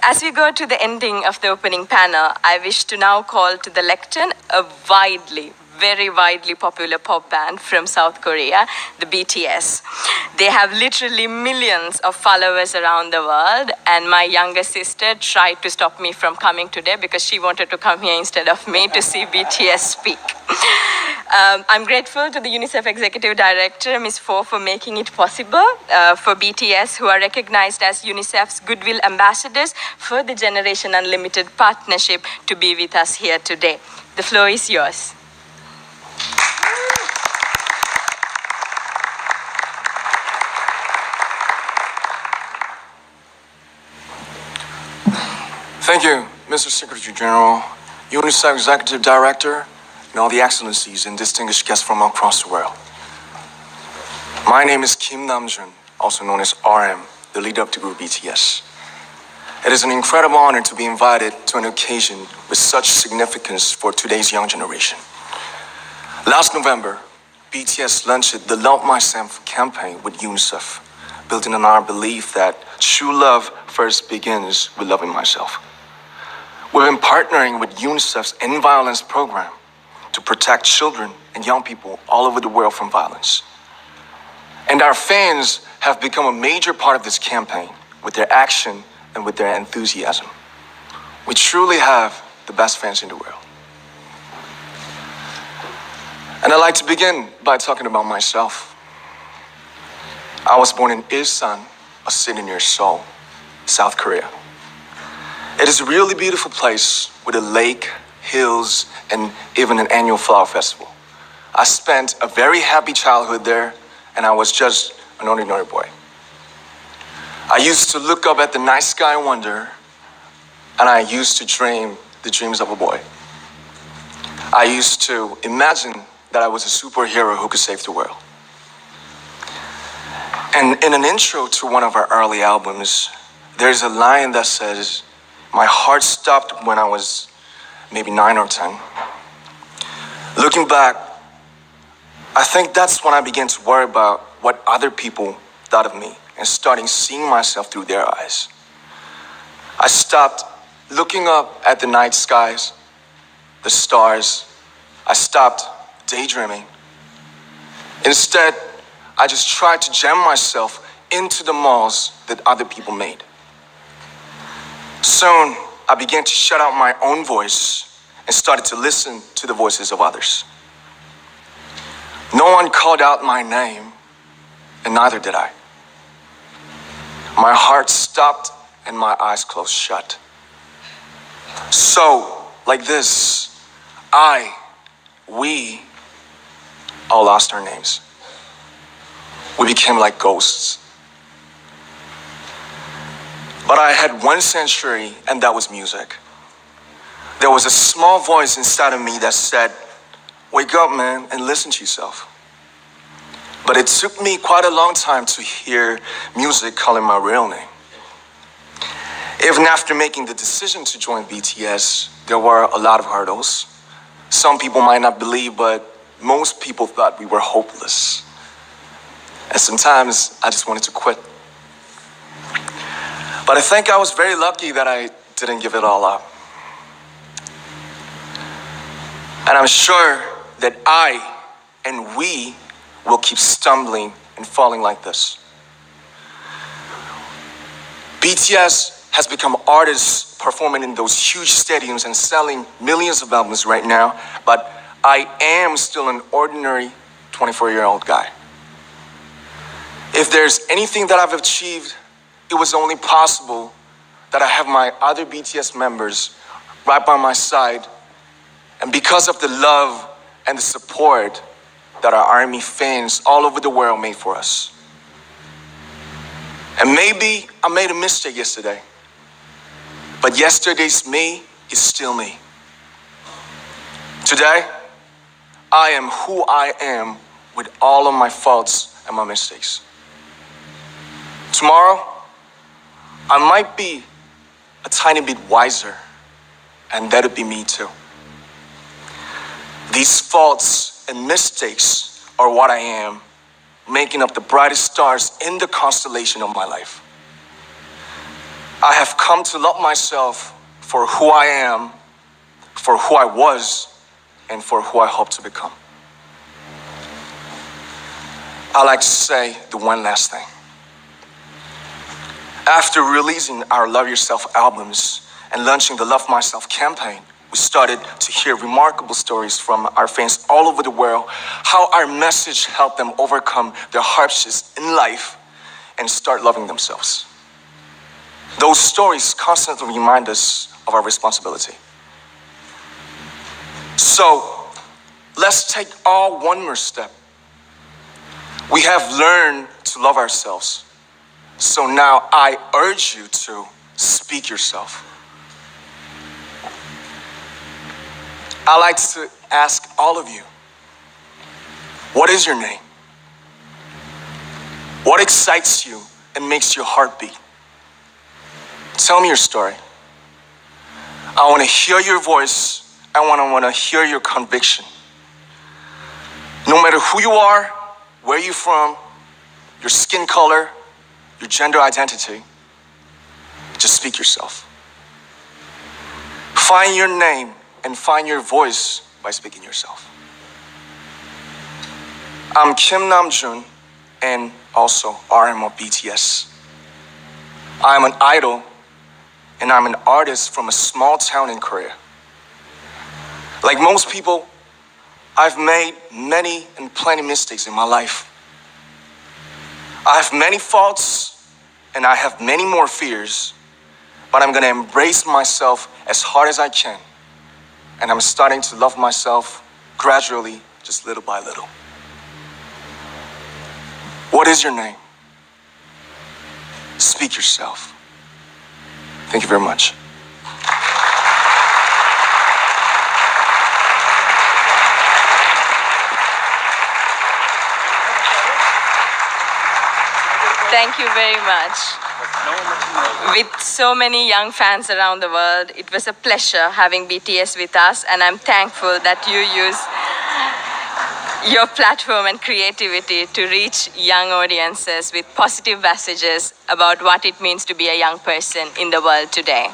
As we go to the ending of the opening panel, I wish to now call to the lectern a very widely popular pop band from South Korea, the BTS. They have literally millions of followers around the world, and my younger sister tried to stop me from coming today because she wanted to come here instead of me to see BTS speak. I'm grateful to the UNICEF Executive Director, Ms. Fo, for making it possible for BTS, who are recognized as UNICEF's Goodwill Ambassadors for the Generation Unlimited partnership, to be with us here today. The floor is yours. Thank you, Mr. Secretary General, UNICEF Executive Director, and all the excellencies and distinguished guests from across the world. My name is Kim Namjoon, also known as RM, the leader of the group BTS. It is an incredible honor to be invited to an occasion with such significance for today's young generation. Last November, BTS launched the Love Myself campaign with UNICEF, building on our belief that true love first begins with loving myself. We've been partnering with UNICEF's End Violence program to protect children and young people all over the world from violence. And our fans have become a major part of this campaign with their action and with their enthusiasm. We truly have the best fans in the world. And I'd like to begin by talking about myself. I was born in Ilsan, a city near Seoul, South Korea. It is a really beautiful place with a lake, hills, and even an annual flower festival. I spent a very happy childhood there, and I was just an ordinary boy. I used to look up at the night sky and wonder, and I used to dream the dreams of a boy. I used to imagine that I was a superhero who could save the world. And in an intro to one of our early albums, there's a line that says, "My heart stopped when I was maybe 9 or 10. Looking back, I think that's when I began to worry about what other people thought of me and starting seeing myself through their eyes. I stopped looking up at the night skies, the stars. I stopped daydreaming. Instead, I just tried to jam myself into the malls that other people made. Soon, I began to shut out my own voice and started to listen to the voices of others. No one called out my name, and neither did I. My heart stopped and my eyes closed shut. So, like this, we all lost our names. We became like ghosts. But I had one sanctuary, and that was music. There was a small voice inside of me that said, "Wake up, man, and listen to yourself." But it took me quite a long time to hear music calling my real name. Even after making the decision to join BTS, there were a lot of hurdles. Some people might not believe, but most people thought we were hopeless. And sometimes I just wanted to quit. But I think I was very lucky that I didn't give it all up. And I'm sure that I and we will keep stumbling and falling like this. BTS has become artists performing in those huge stadiums and selling millions of albums right now, but I am still an ordinary 24-year-old guy. If there's anything that I've achieved, it was only possible that I have my other BTS members right by my side, and because of the love and the support that our ARMY fans all over the world made for us. And maybe I made a mistake yesterday, but yesterday's me is still me. Today, I am who I am with all of my faults and my mistakes. Tomorrow, I might be a tiny bit wiser, and that'll be me too. These faults and mistakes are what I am, making up the brightest stars in the constellation of my life. I have come to love myself for who I am, for who I was, and for who I hope to become. I like to say the one last thing. After releasing our Love Yourself albums and launching the Love Myself campaign, we started to hear remarkable stories from our fans all over the world, how our message helped them overcome their hardships in life and start loving themselves. Those stories constantly remind us of our responsibility. So, let's take all one more step. We have learned to love ourselves. So now I urge you to speak yourself. I like to ask all of you, what is your name? What excites you and makes your heart beat? Tell me your story. I want to hear your voice. I want to hear your conviction. No matter who you are, where you're from, your skin color, your gender identity, just speak yourself. Find your name and find your voice by speaking yourself. I'm Kim Namjoon and also RM of BTS. I'm an idol and I'm an artist from a small town in Korea. Like most people, I've made many and plenty mistakes in my life. I have many faults and I have many more fears, but I'm gonna embrace myself as hard as I can. And I'm starting to love myself gradually, just little by little. What is your name? Speak yourself. Thank you very much. Thank you very much. With so many young fans around the world, it was a pleasure having BTS with us, and I'm thankful that you use your platform and creativity to reach young audiences with positive messages about what it means to be a young person in the world today.